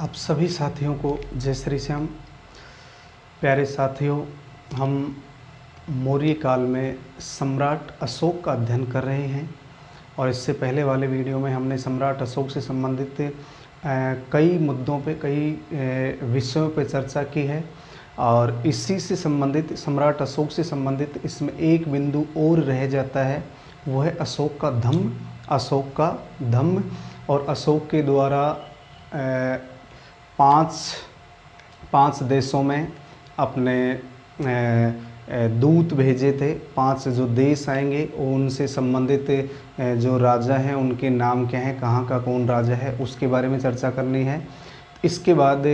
आप सभी साथियों को जय श्री श्याम। प्यारे साथियों, हम मौर्य काल में सम्राट अशोक का अध्ययन कर रहे हैं और इससे पहले वाले वीडियो में हमने सम्राट अशोक से संबंधित कई मुद्दों पे, कई विषयों पे चर्चा की है और इसी से संबंधित, सम्राट अशोक से संबंधित इसमें एक बिंदु और रह जाता है, वो है अशोक का धम्म। अशोक का धम्म और अशोक के द्वारा पांच देशों में अपने दूत भेजे थे। 5 जो देश आएंगे उनसे संबंधित जो राजा हैं उनके नाम क्या हैं, कहाँ का कौन राजा है, उसके बारे में चर्चा करनी है। इसके बाद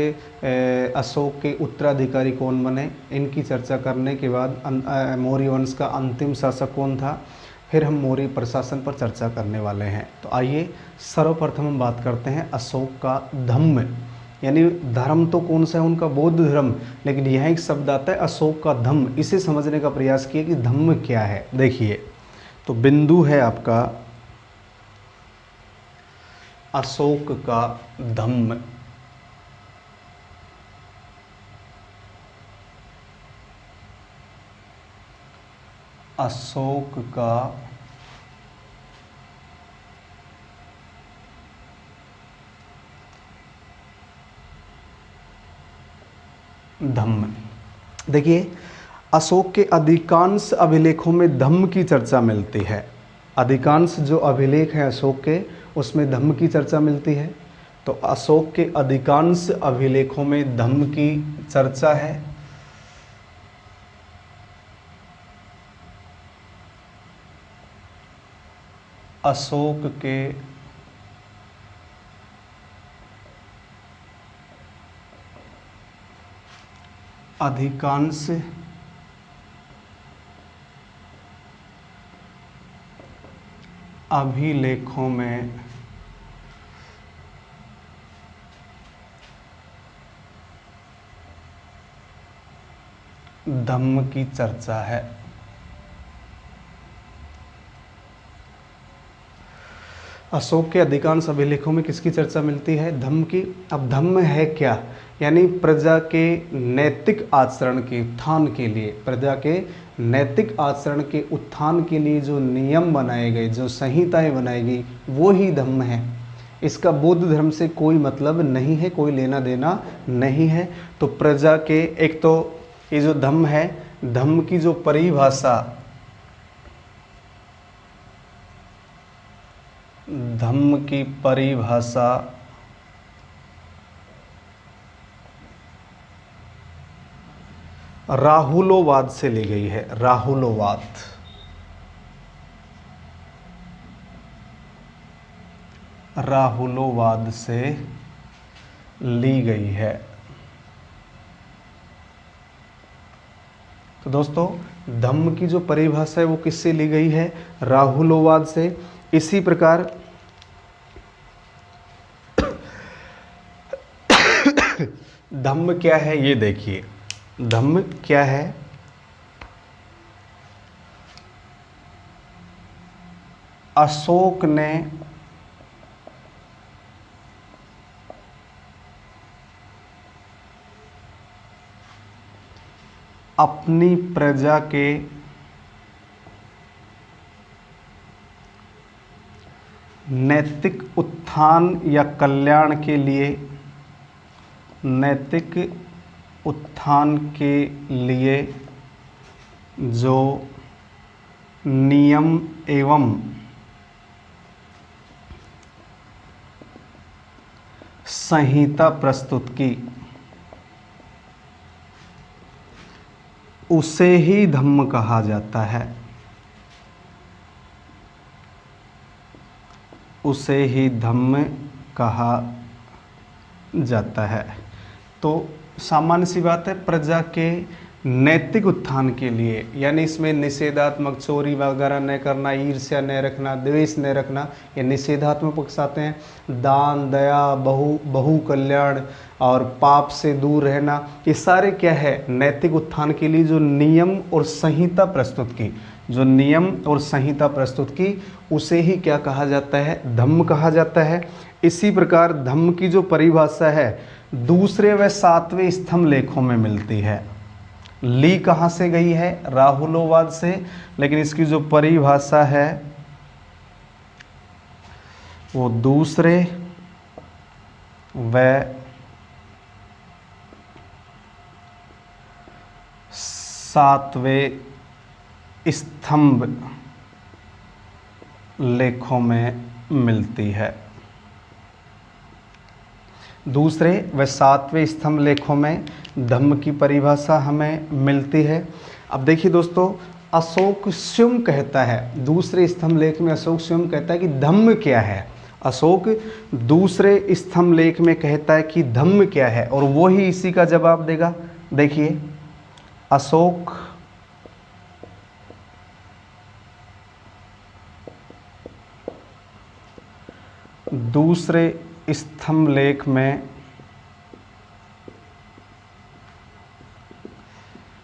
अशोक के उत्तराधिकारी कौन बने, इनकी चर्चा करने के बाद मौर्य वंश का अंतिम शासक कौन था, फिर हम मौर्य प्रशासन पर चर्चा करने वाले हैं। तो आइए सर्वप्रथम हम बात करते हैं अशोक का धम्म, यानी धर्म तो कौन सा है उनका, बौद्ध धर्म, लेकिन यहाँ एक शब्द आता है अशोक का धम्म। इसे समझने का प्रयास किए कि धम्म क्या है। देखिए, तो बिंदु है आपका अशोक का धम्म। अशोक का धम्म। देखिए, अशोक के अधिकांश अभिलेखों में धम्म की चर्चा मिलती है। अधिकांश जो अभिलेख हैं अशोक के, उसमें धम्म की चर्चा मिलती है। तो अशोक के अधिकांश अभिलेखों में धम्म की चर्चा है। अशोक के अधिकांश अभिलेखों में धम्म की चर्चा है। अशोक के अधिकांश अभिलेखों में किसकी चर्चा मिलती है, धम्म की। अब धम्म है क्या, यानी प्रजा के नैतिक आचरण के उत्थान के लिए, प्रजा के नैतिक आचरण के उत्थान के लिए जो नियम बनाए गए, जो संहिताएं बनाई गई, वो ही धम्म है। इसका बौद्ध धर्म से कोई मतलब नहीं है, कोई लेना देना नहीं है। तो प्रजा के, एक तो ये जो धम्म है, धम्म की जो परिभाषा, धम्म की परिभाषा राहुलोवाद से ली गई है। राहुलोवाद, राहुलोवाद से ली गई है। तो दोस्तों, धम्म की जो परिभाषा है वो किससे ली गई है, राहुलोवाद से। इसी प्रकार धम्म क्या है ये देखिए, धम्म क्या है, अशोक ने अपनी प्रजा के नैतिक उत्थान या कल्याण के लिए, नैतिक उत्थान के लिए जो नियम एवं संहिता प्रस्तुत की, उसे ही धम्म कहा जाता है। उसे ही धम्म कहा जाता है। तो सामान्य सी बात है, प्रजा के नैतिक उत्थान के लिए, यानी इसमें निषेधात्मक, चोरी वगैरह न करना, ईर्ष्या न रखना, द्वेष न रखना, ये निषेधात्मक पक्ष आते हैं। दान, दया, बहु कल्याण और पाप से दूर रहना, ये सारे क्या है, नैतिक उत्थान के लिए जो नियम और संहिता प्रस्तुत की, जो नियम और संहिता प्रस्तुत की, उसे ही क्या कहा जाता है, धम्म कहा जाता है। इसी प्रकार धम्म की जो परिभाषा है, दूसरे व सातवें स्तंभ लेखों में मिलती है। ली कहाँ से गई है? राहुलोवाद से, लेकिन इसकी जो परिभाषा है वो दूसरे व सातवें स्तंभ लेखों में मिलती है। दूसरे व सातवें स्तंभ लेखों में धम्म की परिभाषा हमें मिलती है। अब देखिए दोस्तों, अशोक स्वयं कहता है, दूसरे स्तंभ लेख में अशोक स्वयं कहता है कि धम्म क्या है। अशोक दूसरे स्तंभ लेख में कहता है कि धम्म क्या है, और वो ही इसी का जवाब देगा। देखिए, अशोक दूसरे स्तंभ लेख में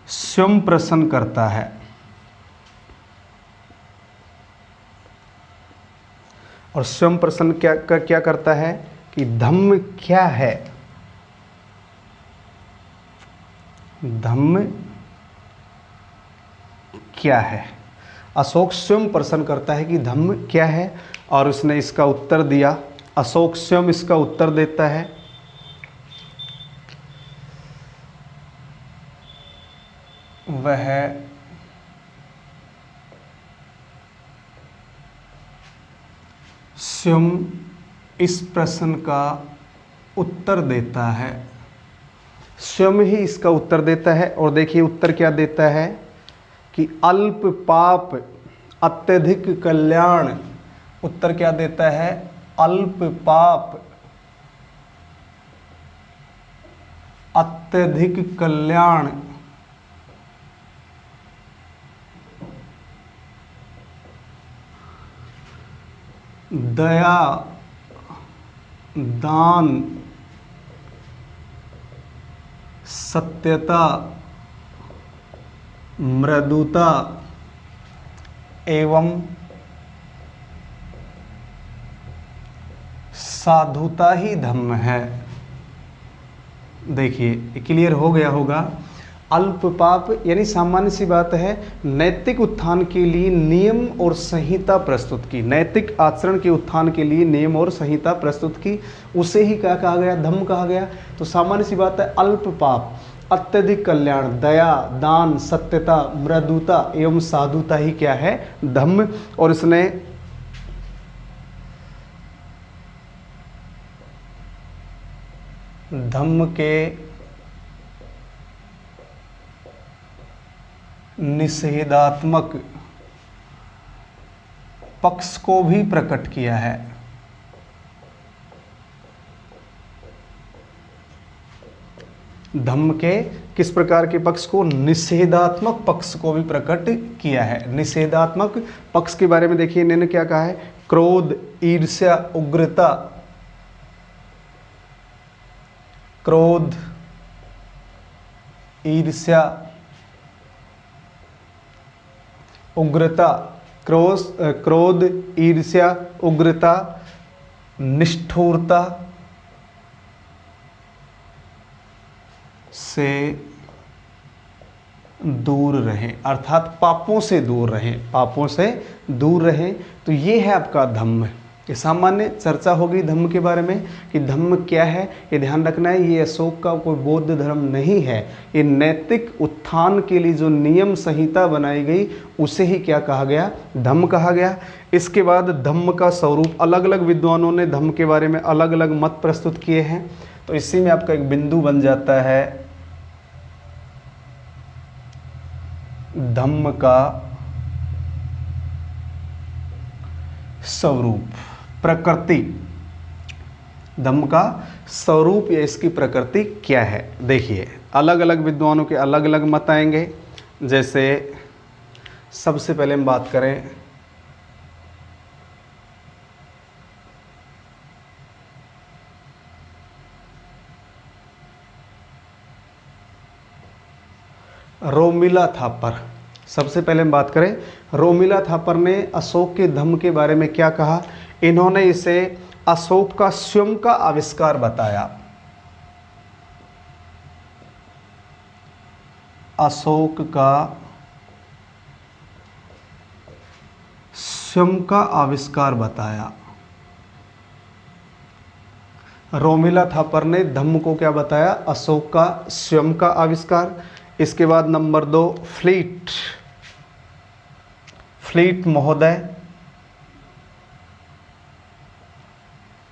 स्वयं प्रश्न करता है, और स्वयं प्रश्न क्या करता है कि धम्म क्या है, धम्म क्या है। अशोक स्वयं प्रश्न करता है कि धम्म क्या है, और उसने इसका उत्तर दिया। अशोक स्वयं इसका उत्तर देता है। वह स्वयं इस प्रश्न का उत्तर देता है, स्वयं ही इसका उत्तर देता है। और देखिए उत्तर क्या देता है कि अल्प पाप अत्यधिक कल्याण। उत्तर क्या देता है? अल्प पाप अत्यधिक कल्याण। दया, दान, सत्यता, मृदुता एवं साधुता ही धम्म है। देखिए क्लियर हो गया होगा। अल्प पाप यानी सामान्य सी बात है, नैतिक उत्थान के लिए नियम और संहिता प्रस्तुत की, नैतिक आचरण के उत्थान के लिए नियम और संहिता प्रस्तुत की, उसे ही क्या कहा गया? धम्म कहा गया। तो सामान्य सी बात है, अल्प पाप अत्यधिक कल्याण, दया, दान, सत्यता, मृदुता एवं साधुता ही क्या है? धम्म। और इसने धम्म के निषेधात्मक पक्ष को भी प्रकट किया है। धम्म के किस प्रकार के पक्ष को? निषेधात्मक पक्ष को भी प्रकट किया है। निषेधात्मक पक्ष के बारे में देखिए इन्होंने क्या कहा है? क्रोध, ईर्ष्या, उग्रता, क्रोध, ईर्ष्या, उग्रता, क्रोध, ईर्ष्या, उग्रता, निष्ठुरता से दूर रहें, अर्थात पापों से दूर रहें, पापों से दूर रहें। तो ये है आपका धम्म। ये सामान्य चर्चा होगी धम्म के बारे में कि धम्म क्या है। ये ध्यान रखना है, ये अशोक का कोई बौद्ध धर्म नहीं है। ये नैतिक उत्थान के लिए जो नियम संहिता बनाई गई उसे ही क्या कहा गया? धम्म कहा गया। इसके बाद धम्म का स्वरूप, अलग अलग विद्वानों ने धम्म के बारे में अलग अलग मत प्रस्तुत किए हैं। तो इसी में आपका एक बिंदु बन जाता है धम्म का स्वरूप, प्रकृति। धम्म का स्वरूप या इसकी प्रकृति क्या है? देखिए अलग अलग विद्वानों के अलग अलग मत आएंगे। जैसे सबसे पहले हम बात करें रोमिला थापर। सबसे पहले हम बात करें रोमिला थापर ने अशोक के धम्म के बारे में क्या कहा? इन्होंने इसे अशोक का स्वयं का आविष्कार बताया। अशोक का स्वयं का आविष्कार बताया। रोमिला थापर ने धम्म को क्या बताया? अशोक का स्वयं का आविष्कार। इसके बाद नंबर 2 फ्लीट, फ्लीट महोदय,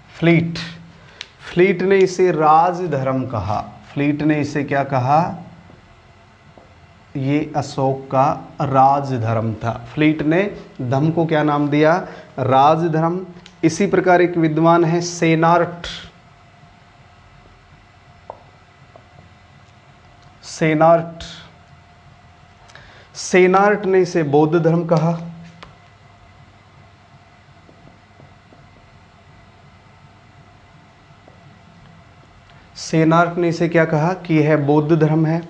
फ्लीट, फ्लीट ने इसे राजधर्म कहा। फ्लीट ने इसे क्या कहा? ये अशोक का राजधर्म था। फ्लीट ने धम्म को क्या नाम दिया? राजधर्म। इसी प्रकार एक विद्वान है सेनार्ट, सेनार्ट, सेनार्ट ने इसे बौद्ध धर्म कहा। सेनार्ट ने इसे क्या कहा? कि यह बौद्ध धर्म है।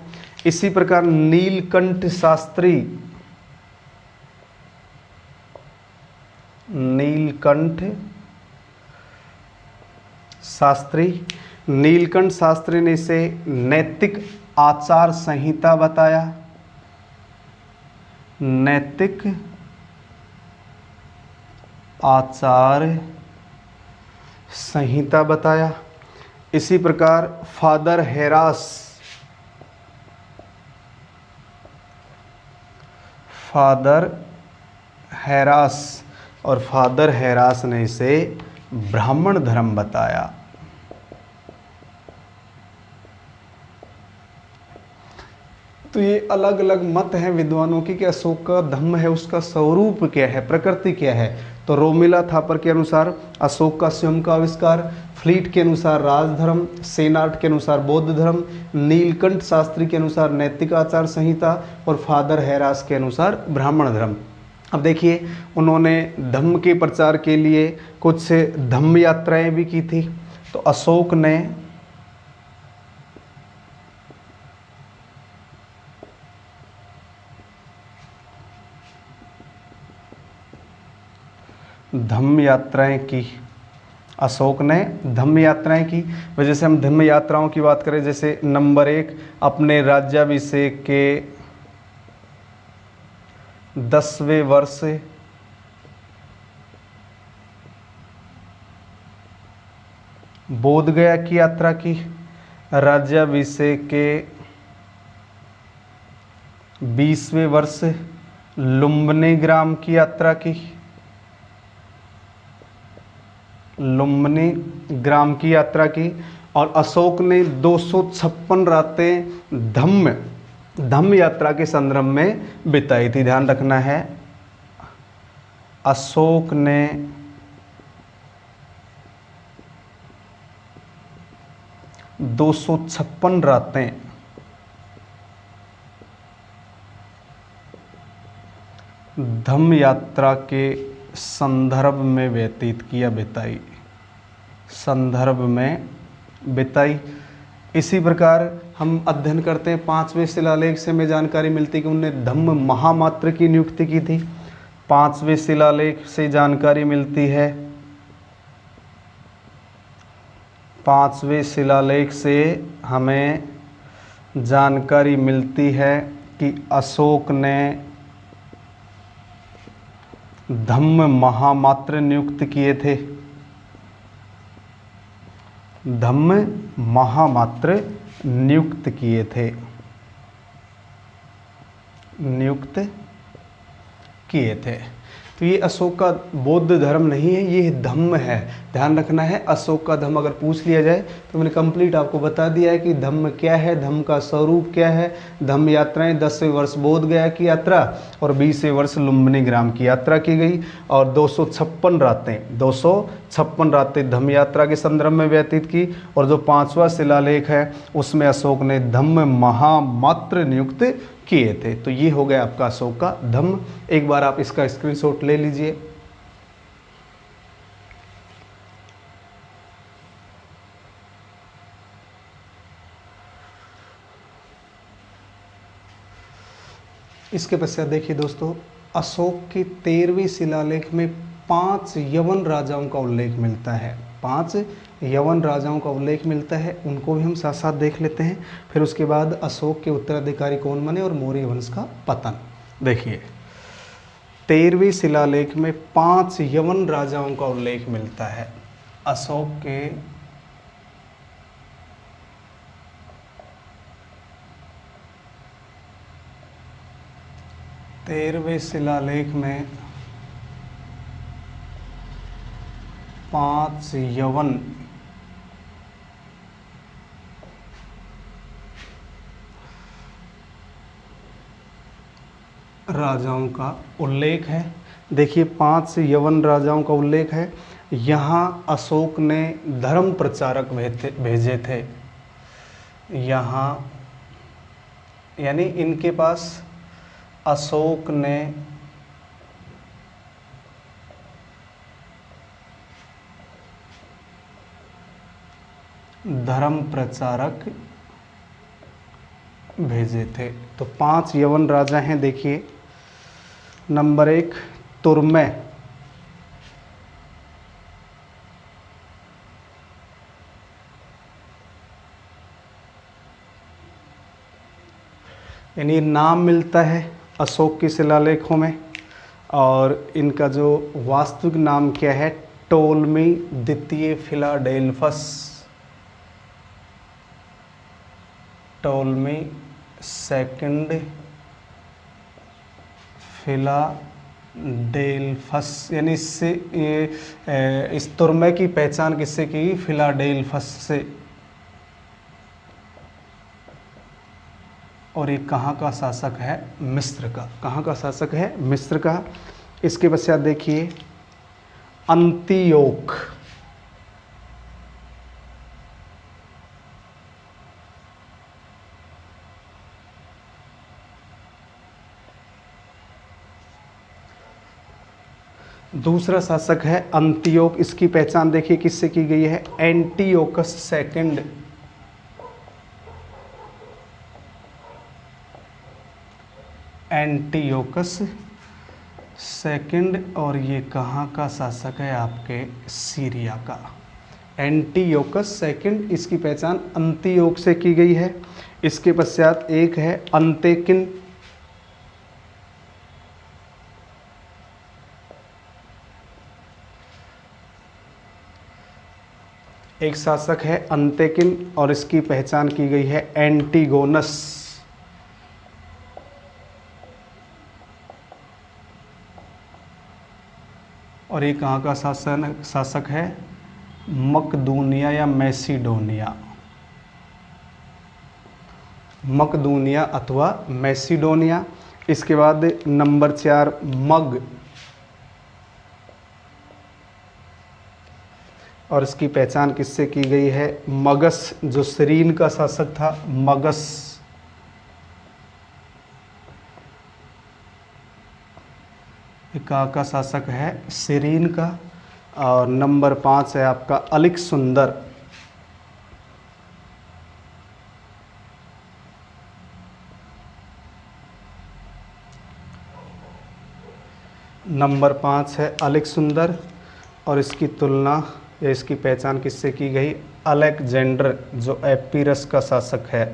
इसी प्रकार नीलकंठ शास्त्री, नीलकंठ शास्त्री, नीलकंठ शास्त्री ने इसे नैतिक आचार संहिता बताया, नैतिक आचार संहिता बताया। इसी प्रकार फादर हेरास, फादर हेरास, और फादर हेरास ने इसे ब्राह्मण धर्म बताया। तो ये अलग अलग मत हैं विद्वानों की कि अशोक का धम्म है उसका स्वरूप क्या है, प्रकृति क्या है। तो रोमिला थापर के अनुसार अशोक का स्वयं का आविष्कार, फ्लीट के अनुसार राजधर्म, सेनार्ट के अनुसार बौद्ध धर्म, नीलकंठ शास्त्री के अनुसार नैतिक आचार संहिता और फादर हैरास के अनुसार ब्राह्मण धर्म। अब देखिए उन्होंने धम्म के प्रचार के लिए कुछ धम्म यात्राएं भी की थी। तो अशोक ने धम्म यात्राएं की, अशोक ने धम्म यात्राएं की। वजह से हम धम्म यात्राओं की बात करें, जैसे नंबर 1 अपने राज्याभिषेक के 10वें वर्ष बोध गया की यात्रा की, राज्याभिषेक के 20वें वर्ष लुम्बिनी ग्राम की यात्रा की, लुम्बिनी ग्राम की यात्रा की। और अशोक ने 256 रातें धम्म यात्रा के संदर्भ में बिताई थी। ध्यान रखना है, अशोक ने 256 रातें धम्म यात्रा के संदर्भ में व्यतीत किया, बिताई, संदर्भ में बिताई। इसी प्रकार हम अध्ययन करते हैं 5वें शिलालेख से हमें जानकारी मिलती है कि उन्होंने धम्म महामात्र की नियुक्ति की थी। 5वें शिलालेख से जानकारी मिलती है, 5वें शिलालेख से हमें जानकारी मिलती है कि अशोक ने धम्म महामात्र नियुक्त किए थे, धम्म महामात्र नियुक्त किए थे, नियुक्त किए थे। तो ये अशोक का बौद्ध धर्म नहीं है, ये धम्म है। ध्यान रखना है, अशोक का धम्म अगर पूछ लिया जाए तो मैंने कंप्लीट आपको बता दिया है कि धम्म क्या है, धम्म का स्वरूप क्या है। धम्म यात्राएं 10वें वर्ष बोध गया की यात्रा और 20वें वर्ष लुम्बिनी ग्राम की यात्रा की गई और 256 रातें धम्म यात्रा के संदर्भ में व्यतीत की। और जो 5वां शिलालेख है उसमें अशोक ने धम्म महामात्र नियुक्त किए थे। तो ये हो गया आपका अशोक का धम्म। एक बार आप इसका स्क्रीनशॉट ले लीजिए। इसके पश्चात देखिए दोस्तों, अशोक के 13वें शिलालेख में 5 यवन राजाओं का उल्लेख मिलता है। 5 यवन राजाओं का उल्लेख मिलता है, उनको भी हम साथ साथ देख लेते हैं। फिर उसके बाद अशोक के उत्तराधिकारी कौन बने और मौर्य वंश का पतन। देखिए 13वें शिलालेख में 5 यवन राजाओं का उल्लेख मिलता है। अशोक के तेरहवें शिलालेख में 5 यवन राजाओं का उल्लेख है। देखिए 5 यवन राजाओं का उल्लेख है। यहाँ अशोक ने धर्म प्रचारक भेजे थे। यहाँ यानी इनके पास अशोक ने धर्म प्रचारक भेजे थे। तो 5 यवन राजा हैं। देखिए नंबर 1 तुर्मै, यानी नाम मिलता है अशोक के शिलालेखों में, और इनका जो वास्तविक नाम क्या है, टोलमी द्वितीय फिलाडेल्फस, टोलमी सेकंड फिलाडेल्फस, यानी इससे इस तुर्मै की पहचान किससे की? फिलाडेल्फस से। और ये कहाँ का शासक है? मिस्र का। कहाँ का शासक है? मिस्र का। इसके पश्चात देखिए अंतियोक, दूसरा शासक है अंतियोक। इसकी पहचान देखिए किससे की गई है? Antiochus second. Antiochus second. और ये कहाँ का शासक है? आपके सीरिया का। एंटियोकस सेकंड, इसकी पहचान अंतियोक से की गई है। इसके पश्चात एक है अंतेकिन, एक शासक है अंतेकिन, और इसकी पहचान की गई है एंटीगोनस। और ये कहाँ का शासक है? मकदूनिया या मैसिडोनिया, मकदूनिया अथवा मैसिडोनिया। इसके बाद नंबर 4 मग, और इसकी पहचान किससे की गई है? मगस, जो सीरीन का शासक था, मगस। का शासक है? सीरीन का। और नंबर 5 है आपका अलेक्सुंदर। नंबर 5 है अलेक्सुंदर, और इसकी तुलना या इसकी पहचान किससे की गई? अलेक्जेंडर, जो एपीरस का शासक है।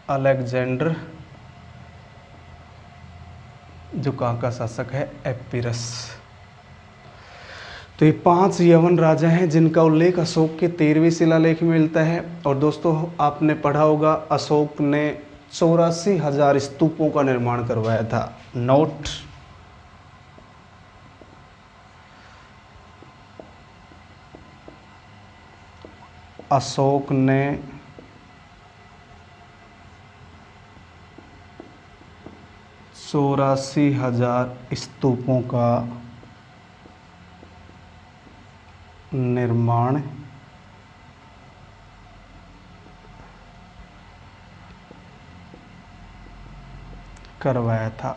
अलेक्जेंडर, जो कहाँ का शासक है? एपीरस। तो ये 5 यवन राजा हैं जिनका उल्लेख अशोक के 13वें शिलालेख में मिलता है। और दोस्तों आपने पढ़ा होगा अशोक ने 84,000 स्तूपों का निर्माण करवाया था। नोट, अशोक ने 84,000 स्तूपों का निर्माण करवाया था।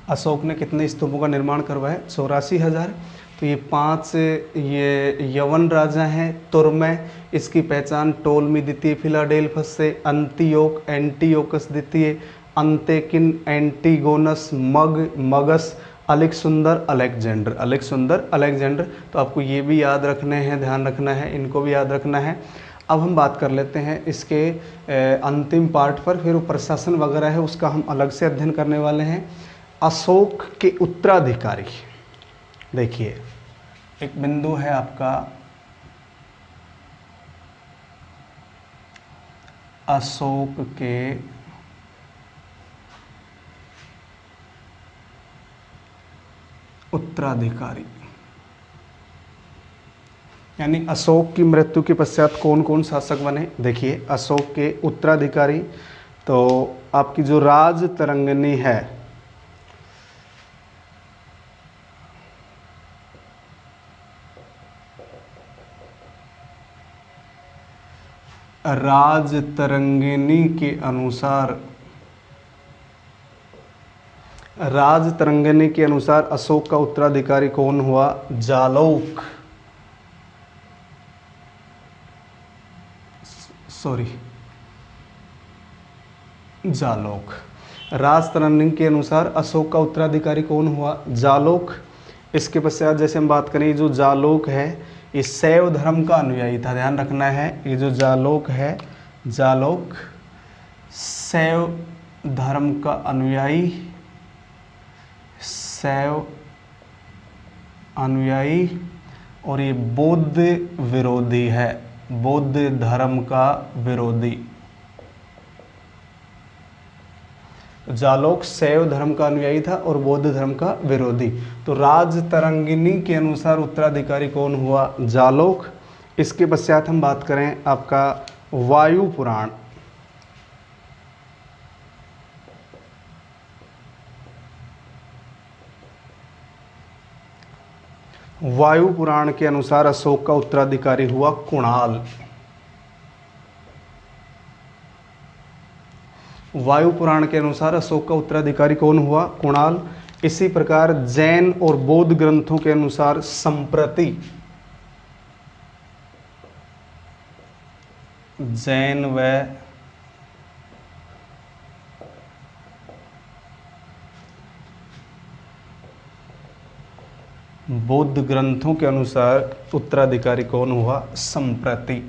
अशोक ने कितने स्तूपों का निर्माण करवाया? 84,000। तो ये 5 ये यवन राजा हैं। तुर्मै, इसकी पहचान टोलमी द्वितीय फिलाडेल्फस से, अंतियोक एंटियोकस द्वितीय, अंतेकिन एंटीगोनस, मग मगस, अलेक्सुंदर अलेक्जेंडर, अलेक्सुंदर अलेक्जेंडर। तो आपको ये भी याद रखने हैं, ध्यान रखना है, इनको भी याद रखना है। अब हम बात कर लेते हैं इसके अंतिम पार्ट पर, फिर वो प्रशासन वगैरह है उसका हम अलग से अध्ययन करने वाले हैं। अशोक के उत्तराधिकारी, देखिए एक बिंदु है आपका अशोक के उत्तराधिकारी, यानी अशोक की मृत्यु के पश्चात कौन कौन शासक बने। देखिए अशोक के उत्तराधिकारी, तो आपकी जो राज तरंगिणी है, राज तरंगिणी के अनुसार, राज तरंगिणी के अनुसार अशोक का उत्तराधिकारी कौन हुआ? जालौक, सॉरी जालौक। राज तरंगिणी के अनुसार अशोक का उत्तराधिकारी कौन हुआ? जालौक। इसके पश्चात जैसे हम बात करें, जो जालौक है ये शैव धर्म का अनुयायी था, ध्यान रखना है। ये जो जालौक है, जालौक शैव धर्म का अनुयायी, शैव अनुयायी, और ये बौद्ध विरोधी है, बौद्ध धर्म का विरोधी। जालौक शैव धर्म का अनुयायी था और बौद्ध धर्म का विरोधी। तो राज तरंगिणी के अनुसार उत्तराधिकारी कौन हुआ? जालौक। इसके पश्चात हम बात करें आपका वायु पुराण, वायु पुराण के अनुसार अशोक का उत्तराधिकारी हुआ कुणाल। वायु पुराण के अनुसार अशोक का उत्तराधिकारी कौन हुआ? कुणाल। इसी प्रकार जैन और बौद्ध ग्रंथों के अनुसार संप्रति, जैन व बौद्ध ग्रंथों के अनुसार उत्तराधिकारी कौन हुआ? संप्रति।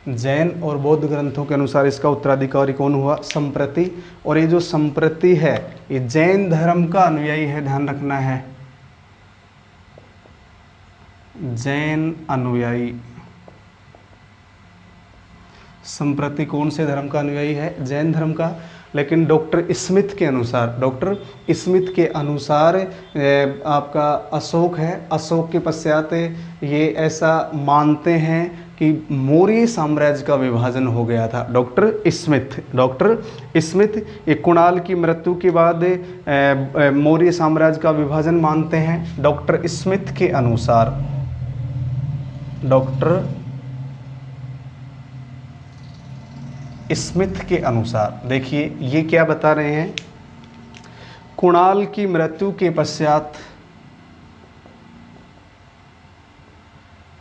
जैन और बौद्ध ग्रंथों के अनुसार इसका उत्तराधिकारी कौन हुआ? संप्रति। और ये जो संप्रति है ये जैन धर्म का अनुयायी है, ध्यान रखना है, जैन अनुयायी। संप्रति कौन से धर्म का अनुयायी है? जैन धर्म का। लेकिन डॉक्टर स्मिथ के अनुसार, डॉक्टर स्मिथ के अनुसार आपका अशोक है, अशोक के पश्चात ये ऐसा मानते हैं कि मौर्य साम्राज्य का विभाजन हो गया था। डॉक्टर स्मिथ ये कुणाल की मृत्यु के बाद मौर्य साम्राज्य का विभाजन मानते हैं। डॉक्टर स्मिथ के अनुसार, डॉक्टर स्मिथ के अनुसार देखिए ये क्या बता रहे हैं, कुणाल की मृत्यु के पश्चात,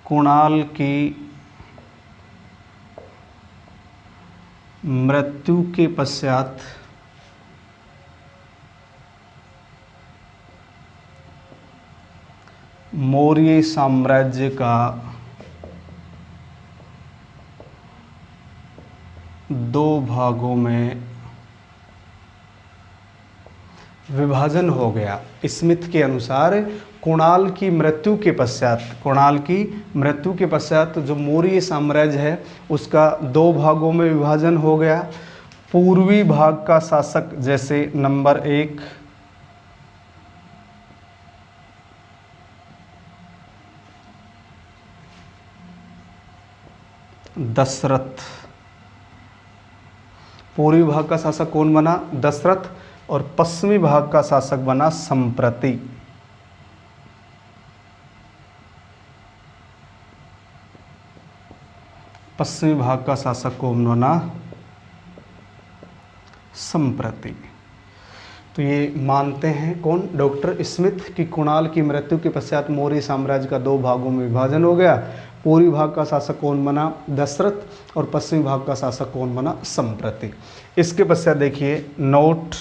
कुणाल की मृत्यु के पश्चात मौर्य साम्राज्य का दो भागों में विभाजन हो गया। स्मिथ के अनुसार कुणाल की मृत्यु के पश्चात, कुणाल की मृत्यु के पश्चात जो मौर्य साम्राज्य है उसका दो भागों में विभाजन हो गया। पूर्वी भाग का शासक जैसे नंबर 1 दशरथ, पूर्वी भाग का शासक कौन बना? दशरथ। और पश्चिमी भाग का शासक बना संप्रति। पश्चिमी भाग का शासक कौन बना? संप्रति। तो ये मानते हैं कौन? डॉक्टर स्मिथ की कुणाल की मृत्यु के पश्चात मौर्य साम्राज्य का दो भागों में विभाजन हो गया। पूर्वी भाग का शासक कौन बना? दशरथ। और पश्चिमी भाग का शासक कौन बना? संप्रति। इसके पश्चात देखिए नोट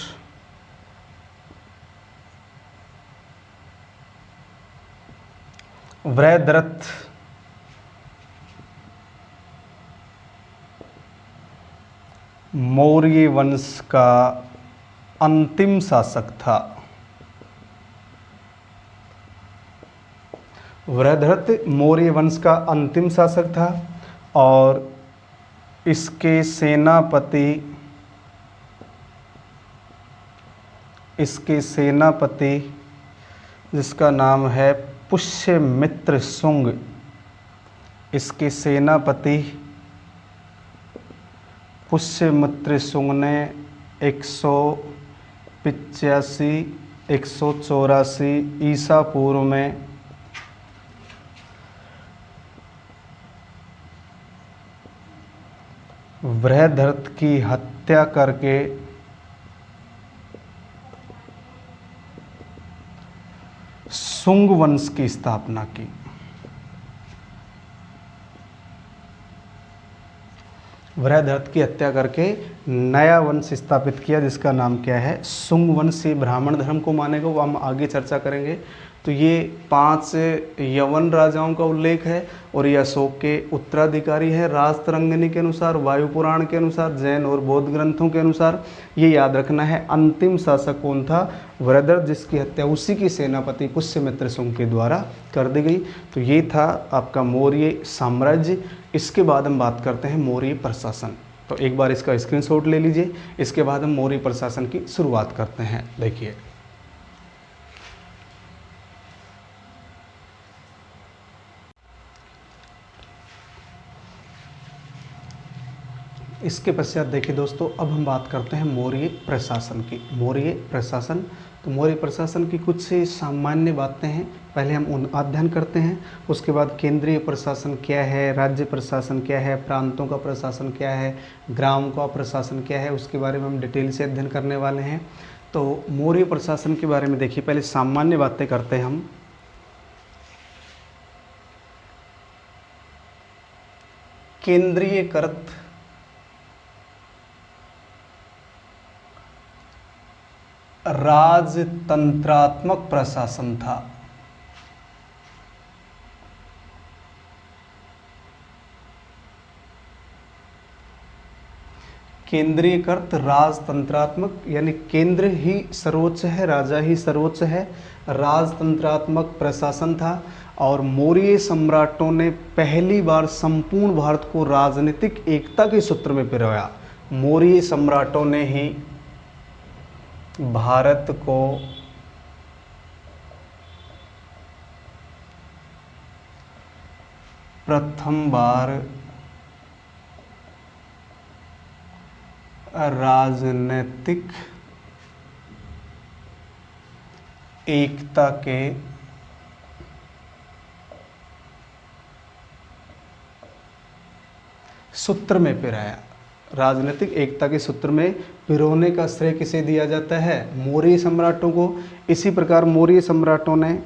वृहद्रथ मौर्य वंश का अंतिम शासक था। वृहद्रथ मौर्य वंश का अंतिम शासक था और इसके सेनापति जिसका नाम है पुष्यमित्र शुंग, इसके सेनापति पुष्यमित्र शुंग ने 185-184 ईसा पूर्व में वृहद्रथ की हत्या करके शुंग वंश की स्थापना की। वृहद्रथ की हत्या करके नया वंश स्थापित किया जिसका नाम क्या है, शुंग वंश। ये ब्राह्मण धर्म को मानेगा, वो हम आगे चर्चा करेंगे। तो ये 5 यवन राजाओं का उल्लेख है और ये अशोक के उत्तराधिकारी है राजतरंगिणी के अनुसार, वायु पुराण के अनुसार, जैन और बौद्ध ग्रंथों के अनुसार। ये याद रखना है। अंतिम शासक कौन था? वृहद्रथ, जिसकी हत्या उसी की सेनापति पुष्यमित्र शुंग के द्वारा कर दी गई। तो ये था आपका मौर्य साम्राज्य। इसके बाद हम बात करते हैं मौर्य प्रशासन। तो एक बार इसका स्क्रीनशॉट ले लीजिए। इसके बाद हम मौर्य प्रशासन की शुरुआत करते हैं। देखिए, इसके पश्चात देखिए दोस्तों, अब हम बात करते हैं मौर्य प्रशासन की। मौर्य प्रशासन, तो मौर्य प्रशासन की कुछ सामान्य बातें हैं, पहले हम उन अध्ययन करते हैं। उसके बाद केंद्रीय प्रशासन क्या है, राज्य प्रशासन क्या है, प्रांतों का प्रशासन क्या है, ग्राम का प्रशासन क्या है, उसके बारे में हम डिटेल से अध्ययन करने वाले हैं। तो मौर्य प्रशासन के बारे में देखिए, पहले सामान्य बातें करते हैं हम। केंद्रीयकृत राजतंत्रात्मक प्रशासन था। केंद्रीयकृत राजतंत्रात्मक यानी केंद्र ही सर्वोच्च है, राजा ही सर्वोच्च है। राजतंत्रात्मक प्रशासन था और मौर्य सम्राटों ने पहली बार संपूर्ण भारत को राजनीतिक एकता के सूत्र में पिरोया। मौर्य सम्राटों ने ही भारत को प्रथम बार राजनीतिक एकता के सूत्र में पिराया। राजनीतिक एकता के सूत्र में पिरोने का श्रेय किसे दिया जाता है? मौर्य सम्राटों को। इसी प्रकार मौर्य सम्राटों ने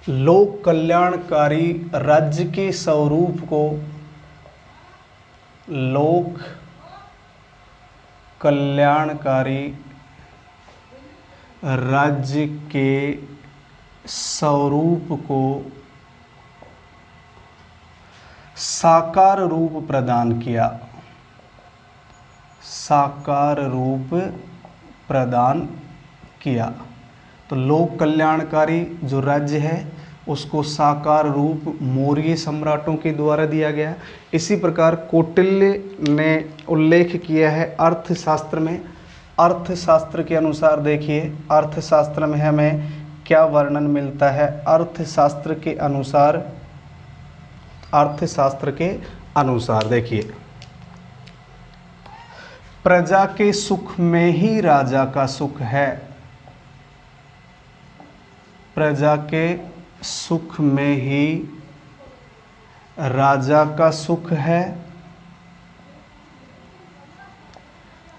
लोक कल्याणकारी राज्य के स्वरूप को, लोक कल्याणकारी राज्य के स्वरूप को साकार रूप प्रदान किया। साकार रूप प्रदान किया। तो लोक कल्याणकारी जो राज्य है उसको साकार रूप मौर्य सम्राटों के द्वारा दिया गया। इसी प्रकार कौटिल्य ने उल्लेख किया है अर्थशास्त्र में। अर्थशास्त्र के अनुसार देखिए, अर्थशास्त्र में हमें क्या वर्णन मिलता है? अर्थशास्त्र के अनुसार देखिए, प्रजा के सुख में ही राजा का सुख है। प्रजा के सुख में ही राजा का सुख है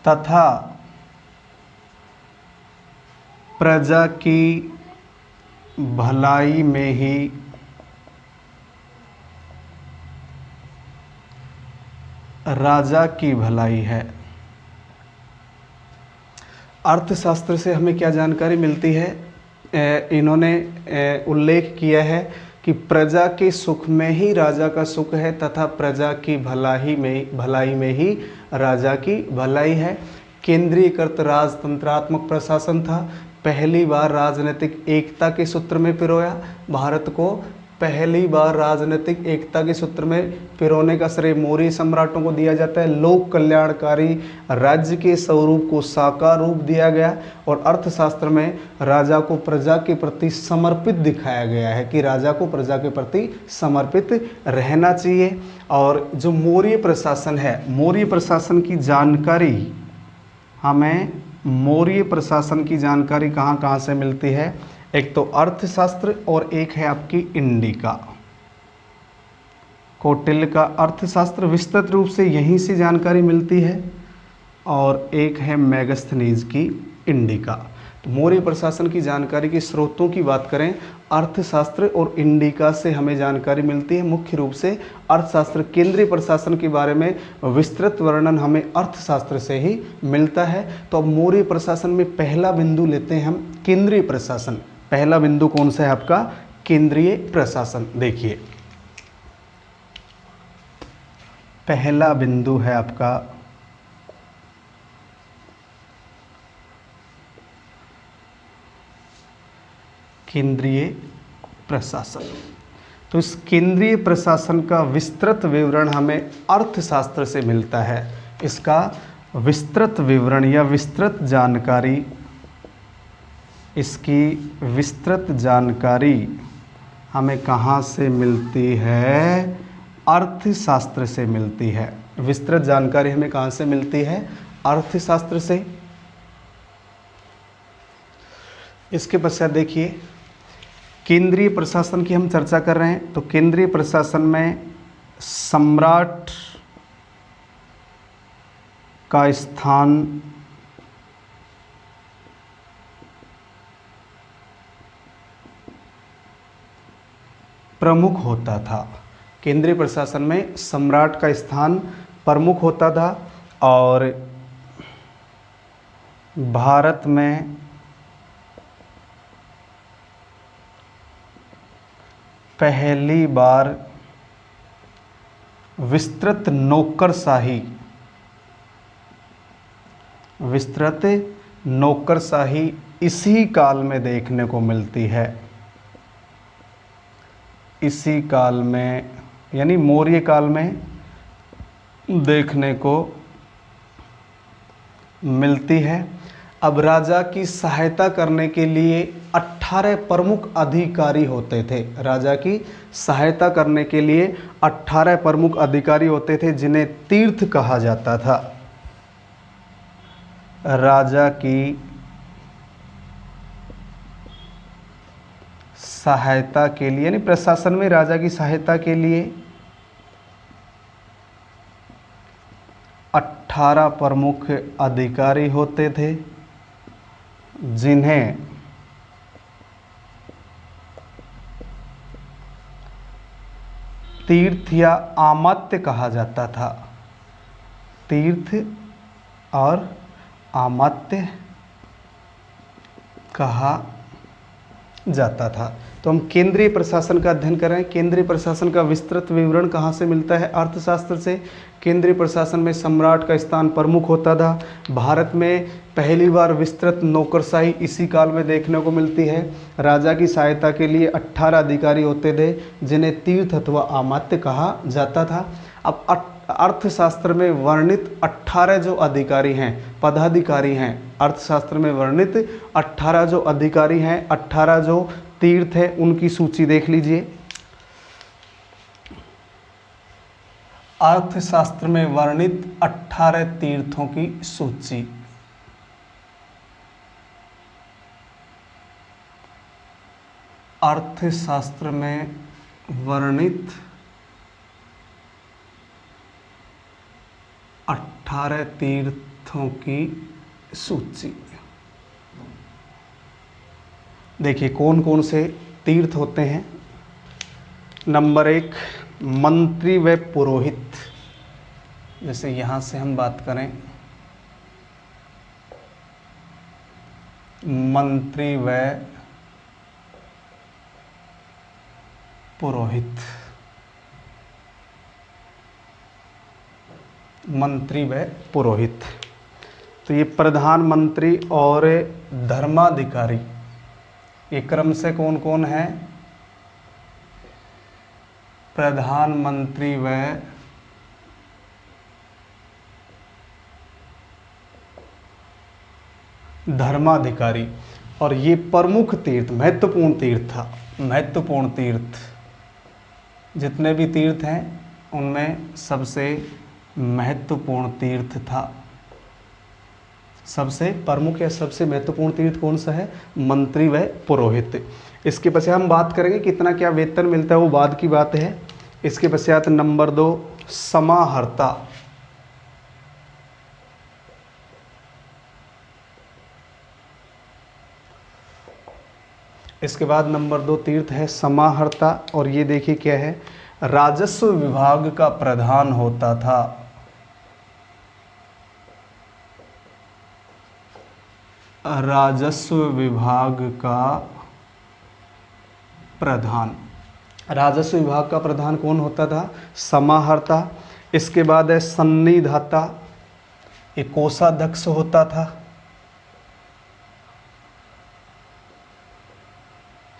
तथा प्रजा की भलाई में ही राजा की भलाई है। अर्थशास्त्र से हमें क्या जानकारी मिलती है इन्होंने उल्लेख किया है कि प्रजा के सुख में ही राजा का सुख है तथा प्रजा की भलाई में ही राजा की भलाई है। केंद्रीयकृत राजतंत्रात्मक प्रशासन था। पहली बार राजनीतिक एकता के सूत्र में पिरोया। भारत को पहली बार राजनीतिक एकता के सूत्र में पिरोने का श्रेय मौर्य सम्राटों को दिया जाता है। लोक कल्याणकारी राज्य के स्वरूप को साकार रूप दिया गया और अर्थशास्त्र में राजा को प्रजा के प्रति समर्पित दिखाया गया है कि राजा को प्रजा के प्रति समर्पित रहना चाहिए। और जो मौर्य प्रशासन है, मौर्य प्रशासन की जानकारी हमें मौर्य प्रशासन की जानकारी कहाँ कहाँ से मिलती है? एक तो अर्थशास्त्र और एक है आपकी इंडिका। कौटिल्य का अर्थशास्त्र विस्तृत रूप से यहीं से जानकारी मिलती है और एक है मेगास्थनीज की इंडिका। तो मौर्य प्रशासन की जानकारी के स्रोतों की बात करें, अर्थशास्त्र और इंडिका से हमें जानकारी मिलती है। मुख्य रूप से अर्थशास्त्र, केंद्रीय प्रशासन के बारे में विस्तृत वर्णन हमें अर्थशास्त्र से ही मिलता है। तो अब मौर्य प्रशासन में पहला बिंदु लेते हैं हम केंद्रीय प्रशासन। पहला बिंदु कौन सा है आपका? केंद्रीय प्रशासन। देखिए पहला बिंदु है आपका केंद्रीय प्रशासन। तो इस केंद्रीय प्रशासन का विस्तृत विवरण हमें अर्थशास्त्र से मिलता है। इसका विस्तृत विवरण या विस्तृत जानकारी, इसकी विस्तृत जानकारी हमें कहाँ से मिलती है? अर्थशास्त्र से मिलती है। विस्तृत जानकारी हमें कहाँ से मिलती है? अर्थशास्त्र से। इसके पश्चात देखिए केंद्रीय प्रशासन की हम चर्चा कर रहे हैं। तो केंद्रीय प्रशासन में सम्राट का स्थान प्रमुख होता था। केंद्रीय प्रशासन में सम्राट का स्थान प्रमुख होता था और भारत में पहली बार विस्तृत नौकरशाही इसी काल में देखने को मिलती है। इसी काल में यानी मौर्य काल में देखने को मिलती है। अब राजा की सहायता करने के लिए 18 प्रमुख अधिकारी होते थे। राजा की सहायता करने के लिए 18 प्रमुख अधिकारी होते थे जिन्हें तीर्थ कहा जाता था। राजा की सहायता के लिए यानी प्रशासन में राजा की सहायता के लिए 18 प्रमुख अधिकारी होते थे जिन्हें तीर्थ या आमात्य कहा जाता था। तीर्थ और आमात्य कहा जाता था। तो हम केंद्रीय प्रशासन का अध्ययन कर रहे हैं। केंद्रीय प्रशासन का विस्तृत विवरण कहाँ से मिलता है? अर्थशास्त्र से। केंद्रीय प्रशासन में सम्राट का स्थान प्रमुख होता था। भारत में पहली बार विस्तृत नौकरशाही इसी काल में देखने को मिलती है। राजा की सहायता के लिए 18 अधिकारी होते थे जिन्हें तीर्थ अथवा आमात्य कहा जाता था। अब अर्थशास्त्र में वर्णित 18 जो अधिकारी हैं, पदाधिकारी हैं, अर्थशास्त्र में वर्णित 18 जो अधिकारी हैं, 18 जो तीर्थ है, उनकी सूची देख लीजिए। अर्थशास्त्र में वर्णित 18 तीर्थों की सूची। अर्थशास्त्र में वर्णित 18 तीर्थों की सूची। देखिए कौन कौन से तीर्थ होते हैं। नंबर 1 मंत्री व पुरोहित। जैसे यहाँ से हम बात करें, मंत्री व पुरोहित, मंत्री व पुरोहित। तो ये प्रधानमंत्री और धर्माधिकारी, ये क्रम से कौन कौन है? प्रधानमंत्री व धर्माधिकारी। और ये प्रमुख तीर्थ, महत्वपूर्ण तीर्थ था। महत्वपूर्ण तीर्थ, जितने भी तीर्थ हैं उनमें सबसे महत्वपूर्ण तीर्थ था। सबसे प्रमुख या सबसे महत्वपूर्ण तीर्थ कौन सा है? मंत्री व पुरोहित। इसके पश्चात हम बात करेंगे कितना क्या वेतन मिलता है, वो बाद की बात है। इसके पश्चात नंबर 2, समाहर्ता। इसके बाद नंबर 2 तीर्थ है समाहर्ता। और ये देखिए क्या है, राजस्व विभाग का प्रधान होता था। राजस्व विभाग का प्रधान, राजस्व विभाग का प्रधान कौन होता था? समाहर्ता। इसके बाद है सन्निधाता, एक कोषाध्यक्ष होता था।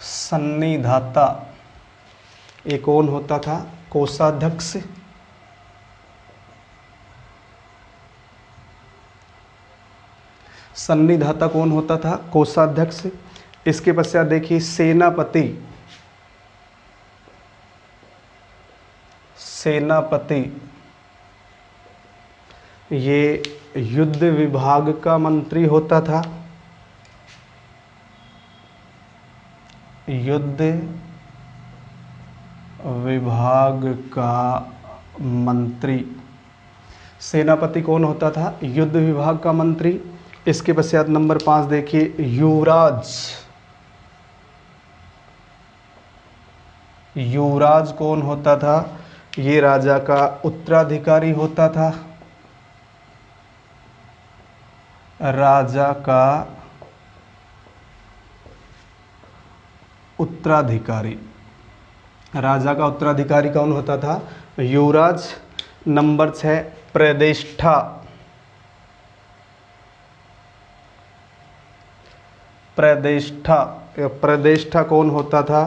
सन्निधाता एक कौन होता था? कोषाध्यक्ष। सन्निधाता कौन होता था? कोषाध्यक्ष। इसके पश्चात देखिए सेनापति। सेनापति ये युद्ध विभाग का मंत्री होता था। युद्ध विभाग का मंत्री, सेनापति कौन होता था? युद्ध विभाग का मंत्री। इसके पश्चात नंबर 5 देखिए युवराज। युवराज कौन होता था? ये राजा का उत्तराधिकारी होता था। राजा का उत्तराधिकारी, राजा का उत्तराधिकारी कौन होता था? युवराज। नंबर 6 प्रतिष्ठा। प्रतिष्ठा, प्रतिष्ठा कौन होता था?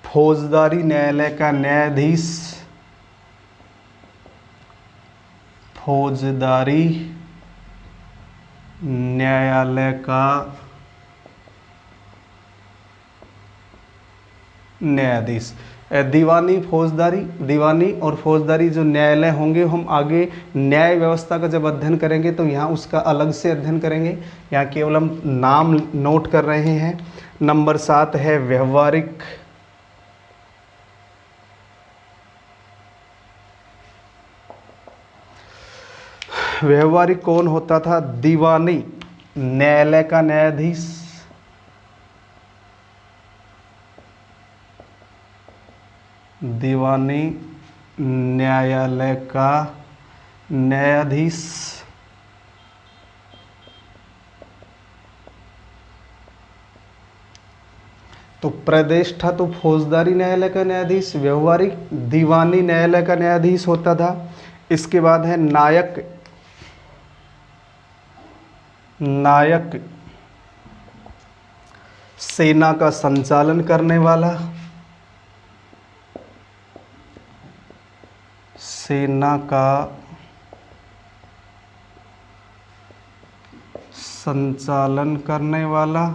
फौजदारी न्यायालय का न्यायाधीश। फौजदारी न्यायालय का न्यायाधीश। दीवानी फौजदारी, दीवानी और फौजदारी जो न्यायालय होंगे, हम आगे न्याय व्यवस्था का जब अध्ययन करेंगे तो यहाँ उसका अलग से अध्ययन करेंगे। यहाँ केवल हम नाम नोट कर रहे हैं। नंबर 7 है व्यवहारिक। व्यवहारिक कौन होता था? दीवानी न्यायालय का न्यायाधीश। दीवानी न्यायालय का न्यायाधीश। तो प्रतिष्ठा तो फौजदारी न्यायालय का न्यायाधीश, व्यवहारिक दीवानी न्यायालय का न्यायाधीश होता था। इसके बाद है नायक। नायक सेना का संचालन करने वाला। सेना का संचालन करने वाला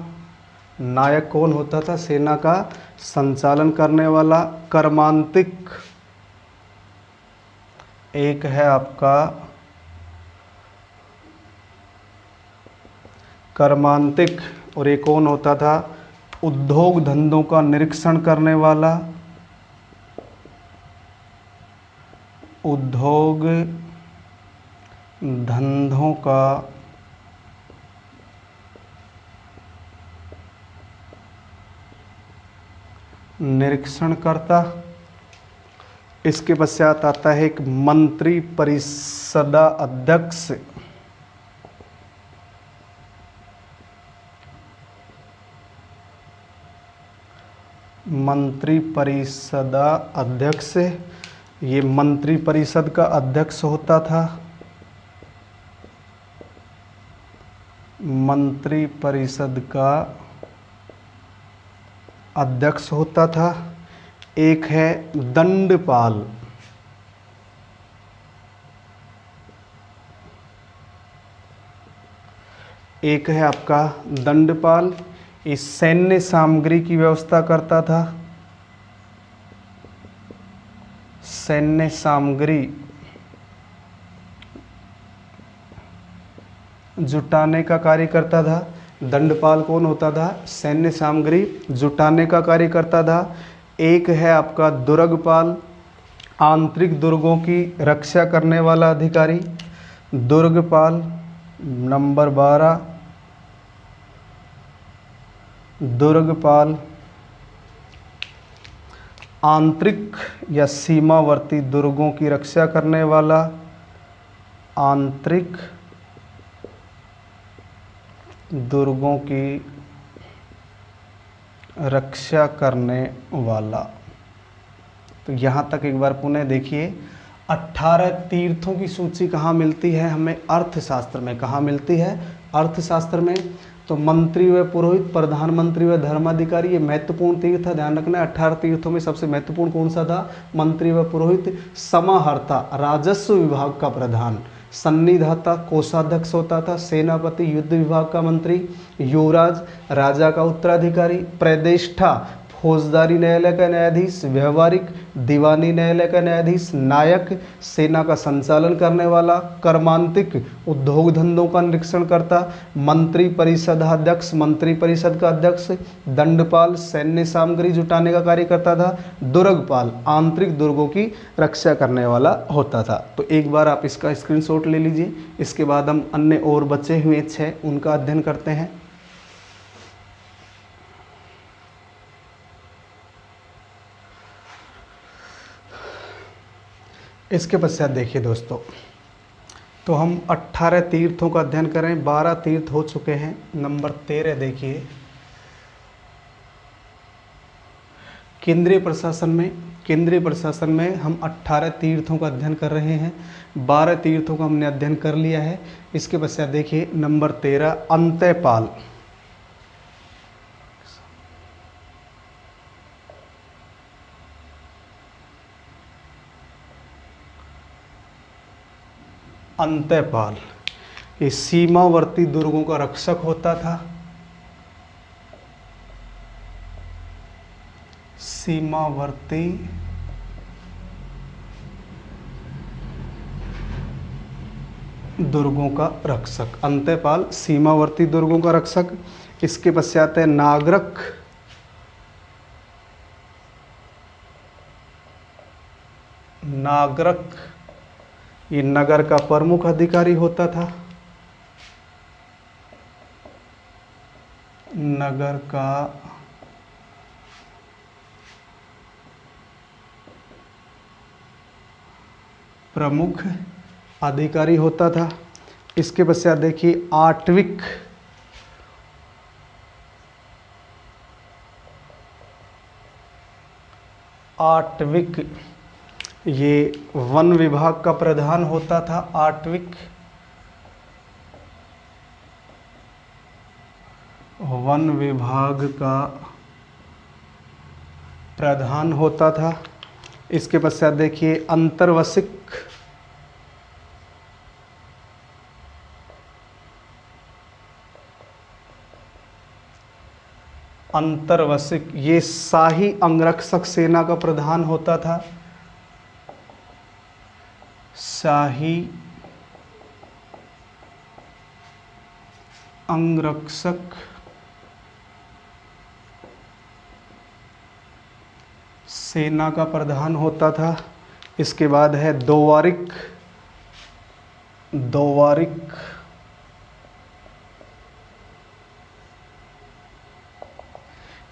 नायक कौन होता था? सेना का संचालन करने वाला। कर्मांतिक एक है आपका कर्मांतिक, और एक कौन होता था? उद्योग धंधों का निरीक्षण करने वाला। उद्योग धंधों का निरीक्षण करता। इसके पश्चात आता है एक मंत्री परिषद अध्यक्ष। मंत्रिपरिषद अध्यक्ष, ये मंत्रिपरिषद का अध्यक्ष होता था, मंत्रिपरिषद का अध्यक्ष होता था। एक है दंडपाल, एक है आपका दंडपाल, इस सैन्य सामग्री की व्यवस्था करता था, सैन्य सामग्री जुटाने का कार्य करता था। दंडपाल कौन होता था? सैन्य सामग्री जुटाने का कार्य करता था। एक है आपका दुर्गपाल, आंतरिक दुर्गों की रक्षा करने वाला अधिकारी, दुर्गपाल। नंबर 12 दुर्गपाल, आंतरिक या सीमावर्ती दुर्गों की रक्षा करने वाला, आंतरिक दुर्गों की रक्षा करने वाला। तो यहाँ तक एक बार पुनः देखिए, 18 तीर्थों की सूची कहाँ मिलती है हमें? अर्थशास्त्र में। कहाँ मिलती है? अर्थशास्त्र में। तो मंत्री व पुरोहित, प्रधानमंत्री व धर्माधिकारी, ये महत्वपूर्ण तीर्थ है, ध्यान रखना। 18 तीर्थों में सबसे महत्वपूर्ण कौन सा था? मंत्री व पुरोहित। समाहर्ता, राजस्व विभाग का प्रधान। सन्निधाता, कोषाध्यक्ष होता था। सेनापति, युद्ध विभाग का मंत्री। युवराज, राजा का उत्तराधिकारी। प्रदेष्टा, फौजदारी न्यायालय का न्यायाधीश। व्यवहारिक, दीवानी न्यायालय का न्यायाधीश। नायक, सेना का संचालन करने वाला। कर्मांतिक, उद्योग धंधों का निरीक्षण करता। मंत्री परिषद अध्यक्ष, मंत्री परिषद का अध्यक्ष। दंडपाल, सैन्य सामग्री जुटाने का कार्य करता था। दुर्गपाल, आंतरिक दुर्गों की रक्षा करने वाला होता था। तो एक बार आप इसका स्क्रीनशॉट ले लीजिए। इसके बाद हम अन्य और बचे हुए 6 उनका अध्ययन करते हैं। इसके पश्चात देखिए दोस्तों, तो हम 18 तीर्थों का अध्ययन करें। 12 तीर्थ हो चुके हैं। नंबर 13 देखिए, केंद्रीय प्रशासन में हम 18 तीर्थों का अध्ययन कर रहे हैं। 12 तीर्थों का हमने अध्ययन कर लिया है। इसके पश्चात देखिए नंबर 13 अंत्यपाल। अंत्यपाल, ये सीमावर्ती दुर्गों का रक्षक होता था। सीमावर्ती दुर्गों का रक्षक, अंत्यपाल सीमावर्ती दुर्गों का रक्षक। इसके पश्चात है नागरक। नागरक, ये नगर का प्रमुख अधिकारी होता था। नगर का प्रमुख अधिकारी होता था। इसके पश्चात देखिए आटविक। आटविक, ये वन विभाग का प्रधान होता था। आटविक वन विभाग का प्रधान होता था। इसके पश्चात देखिए अंतर्वसिक। अंतर्वसिक, ये शाही अंगरक्षक सेना का प्रधान होता था। शाही अंगरक्षक सेना का प्रधान होता था। इसके बाद है दोवारिक। दोवारिक,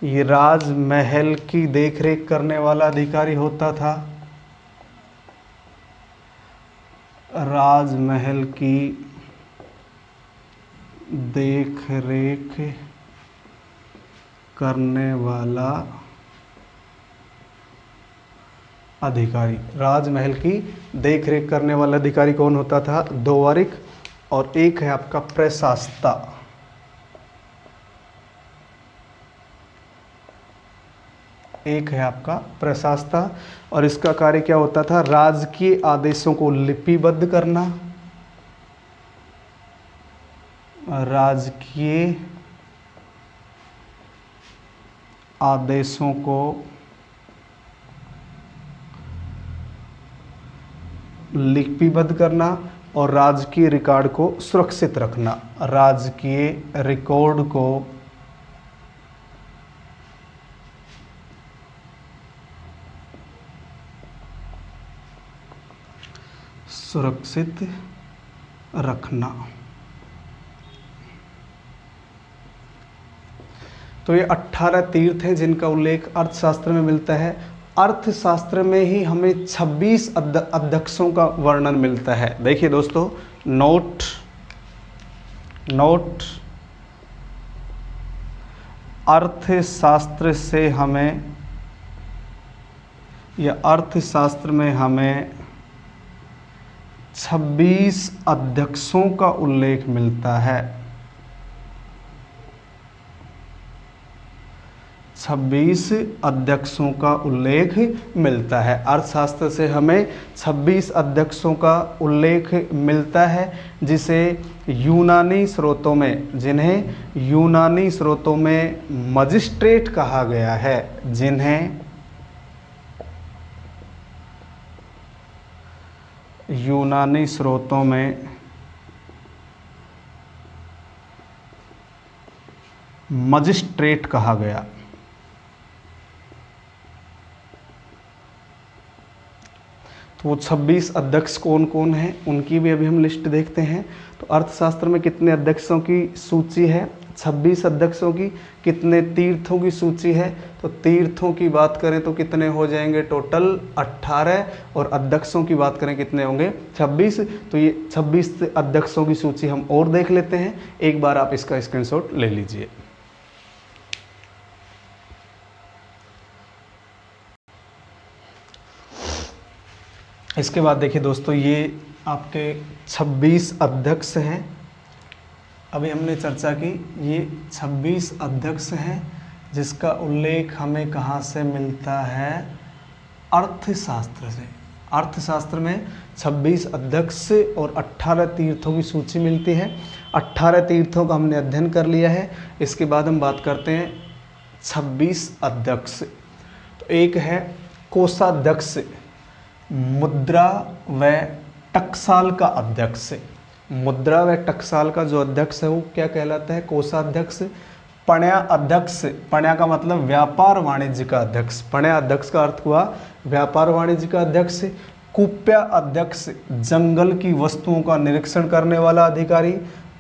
ये राजमहल की देखरेख करने वाला अधिकारी होता था। राजमहल की देखरेख करने वाला अधिकारी। राजमहल की देख रेख करने वाला अधिकारी कौन होता था? द्वारिक। और एक है आपका प्रशासता। एक है आपका प्रशासता, और इसका कार्य क्या होता था? राजकीय आदेशों को लिपिबद्ध करना, राजकीय आदेशों को लिपिबद्ध करना और राजकीय रिकॉर्ड को सुरक्षित रखना। राजकीय रिकॉर्ड को सुरक्षित रखना। तो ये 18 तीर्थ हैं जिनका उल्लेख अर्थशास्त्र में मिलता है। अर्थशास्त्र में ही हमें 26 अध्यक्षों का वर्णन मिलता है। देखिए दोस्तों, नोट अर्थशास्त्र से हमें, या अर्थशास्त्र में हमें 26 अध्यक्षों का उल्लेख मिलता है। 26 अध्यक्षों का उल्लेख मिलता है। अर्थशास्त्र से हमें 26 अध्यक्षों का उल्लेख मिलता है, जिसे यूनानी स्रोतों में, जिन्हें यूनानी स्रोतों में मजिस्ट्रेट कहा गया है, जिन्हें यूनानी स्रोतों में मजिस्ट्रेट कहा गया। तो वो 26 अध्यक्ष कौन कौन हैं, उनकी भी अभी हम लिस्ट देखते हैं। तो अर्थशास्त्र में कितने अध्यक्षों की सूची है? 26 अध्यक्षों की। कितने तीर्थों की सूची है? तो तीर्थों की बात करें तो कितने हो जाएंगे? टोटल 18। और अध्यक्षों की बात करें कितने होंगे? 26। तो ये 26 अध्यक्षों की सूची हम और देख लेते हैं। एक बार आप इसका स्क्रीनशॉट ले लीजिए। इसके बाद देखिए दोस्तों, ये आपके 26 अध्यक्ष हैं। अभी हमने चर्चा की, ये 26 अध्यक्ष हैं जिसका उल्लेख हमें कहाँ से मिलता है? अर्थशास्त्र से। अर्थशास्त्र में 26 अध्यक्ष और 18 तीर्थों की सूची मिलती है। 18 तीर्थों का हमने अध्ययन कर लिया है। इसके बाद हम बात करते हैं 26 अध्यक्ष। तो एक है कोषाध्यक्ष, मुद्रा व टकसाल का अध्यक्ष। मुद्रा व टकसाल का जो अध्यक्ष है वो क्या कहलाता है? कोषाध्यक्ष। पण्या अध्यक्ष, पण्या का मतलब व्यापार वाणिज्य का अध्यक्ष। पण्या अध्यक्ष का अर्थ हुआ व्यापार वाणिज्य का अध्यक्ष। कुप्या अध्यक्ष, जंगल की वस्तुओं का निरीक्षण करने वाला अधिकारी।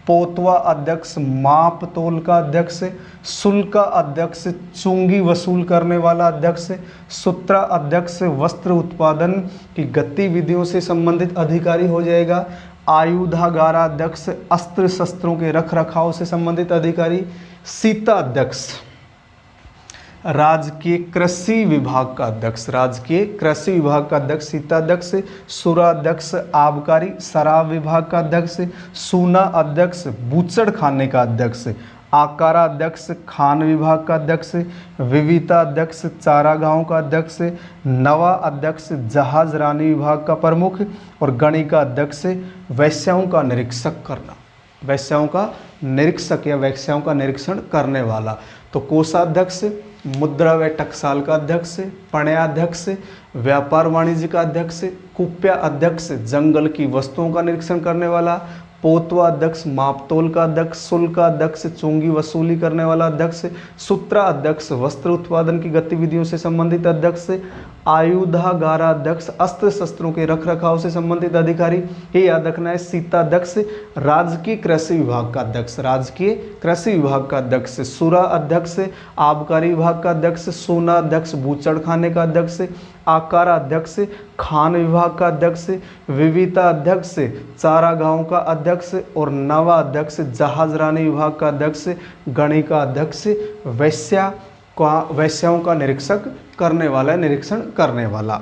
पोतवा अध्यक्ष, माप तोल का अध्यक्ष। शुल्क अध्यक्ष, चुंगी वसूल करने वाला अध्यक्ष। सूत्रा अध्यक्ष, वस्त्र उत्पादन की गतिविधियों से संबंधित अधिकारी हो जाएगा। आयुधागाराध्यक्ष, अस्त्र शस्त्रों के रख रखाव से संबंधित अधिकारी। सीता अध्यक्ष, राजकीय कृषि विभाग का अध्यक्ष। राजकीय कृषि विभाग का अध्यक्ष सीता अध्यक्ष। सुराध्यक्ष, आबकारी शराब विभाग का अध्यक्ष। सूना अध्यक्ष, बूचड़ खाने का अध्यक्ष। आकारा अध्यक्ष, खान विभाग का अध्यक्ष। विविता अध्यक्ष, चारागाहों का अध्यक्ष। नवा अध्यक्ष, जहाज रानी विभाग का प्रमुख। और गणिका अध्यक्ष, वैश्याओं का निरीक्षक करना। वैश्याओं का निरीक्षक या वैश्याओं का निरीक्षण करने वाला। तो कोषाध्यक्ष, मुद्रा व टकसाल का अध्यक्ष। पण्याध्यक्ष, व्यापार वाणिज्य का अध्यक्ष। कुप्या अध्यक्ष, जंगल की वस्तुओं का निरीक्षण करने वाला। पोतवा अध्यक्ष, मापतोल का अध्यक्ष। शुल्क अध्यक्ष, चुंगी वसूली करने वाला अध्यक्ष। सूत्रा अध्यक्ष, वस्त्र उत्पादन की गतिविधियों से संबंधित अध्यक्ष। आयुधागारा अध्यक्ष, अस्त्र शस्त्रों के रख रखाव से संबंधित अधिकारी। ये याद रखना है। सीता अध्यक्ष, राजकीय कृषि विभाग का अध्यक्ष। राजकीय कृषि विभाग का अध्यक्ष। सुरा अध्यक्ष, आबकारी विभाग का अध्यक्ष। सोना अध्यक्ष, बूचड़ खाने का अध्यक्ष। आकारा अध्यक्ष, खान विभाग का अध्यक्ष। विविता अध्यक्ष, चारागाहों का अध्यक्ष। और नवा अध्यक्ष, जहाज रानी विभाग का अध्यक्ष। गणिका अध्यक्ष, वैश्याओं का निरीक्षक करने वाला, निरीक्षण करने वाला।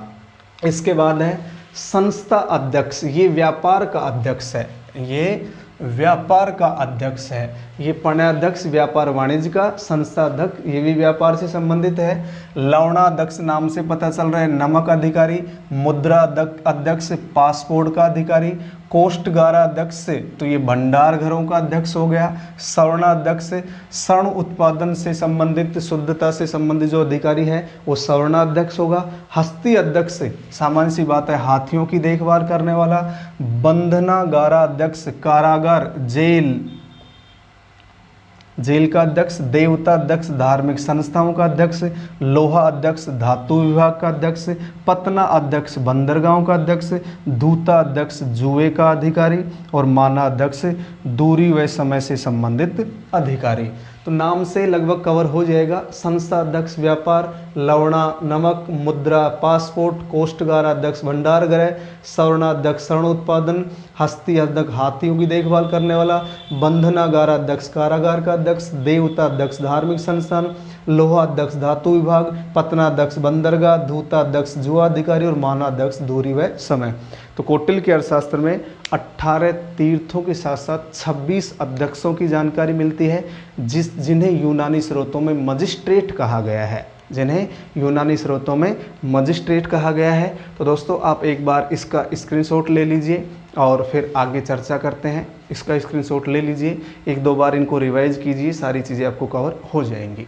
इसके बाद है संस्था अध्यक्ष, ये व्यापार का अध्यक्ष है, ये व्यापार का अध्यक्ष है। ये पण्याध्यक्ष व्यापार वाणिज्य का, संस्था अध्यक्ष ये भी व्यापार से संबंधित है। लवणा अध्यक्ष नाम से पता चल रहा है नमक अधिकारी, मुद्रा अध्यक्ष पासपोर्ट का अधिकारी, कोष्ठगारा अध्यक्ष तो ये भंडार घरों का अध्यक्ष हो गया। स्वर्णाध्यक्ष स्वर्ण उत्पादन से संबंधित, शुद्धता से संबंधित जो अधिकारी है वो स्वर्णाध्यक्ष होगा। हस्ती अध्यक्ष सामान्य सी बात है हाथियों की देखभाल करने वाला। बंधनागारा अध्यक्ष कारागार जेल का अध्यक्ष। देवता अध्यक्ष धार्मिक संस्थाओं का अध्यक्ष। लोहा अध्यक्ष धातु विभाग का अध्यक्ष। पतना अध्यक्ष बंदरगाहों का अध्यक्ष। दूता अध्यक्ष जुए का अधिकारी और माना अध्यक्ष दूरी व समय से संबंधित अधिकारी। तो नाम से लगभग कवर हो जाएगा। संस्था अध्यक्ष व्यापार, लवणा नमक, मुद्रा पासपोर्ट, कोष्ठगार अध्यक्ष भंडार गृह, स्वर्णाध्यक्ष स्वर्ण उत्पादन, हस्ती अध्यक्ष हाथियों की देखभाल करने वाला, बंधनागार अध्यक्ष कारागार का अध्यक्ष, देवता अध्यक्ष धार्मिक संस्थान, लोहा अध्यक्ष धातु विभाग, पतना अध्यक्ष बंदरगाह, दूता अध्यक्ष जुआ अधिकारी और माना अध्यक्ष दूरी व समय। तो कौटिल्य के अर्थशास्त्र में 18 तीर्थों के साथ साथ 26 अध्यक्षों की जानकारी मिलती है, जिन्हें यूनानी स्रोतों में मजिस्ट्रेट कहा गया है, जिन्हें यूनानी स्रोतों में मजिस्ट्रेट कहा गया है। तो दोस्तों आप एक बार इसका स्क्रीनशॉट ले लीजिए और फिर आगे चर्चा करते हैं। इसका स्क्रीनशॉट ले लीजिए, एक दो बार इनको रिवाइज कीजिए, सारी चीज़ें आपको कवर हो जाएंगी।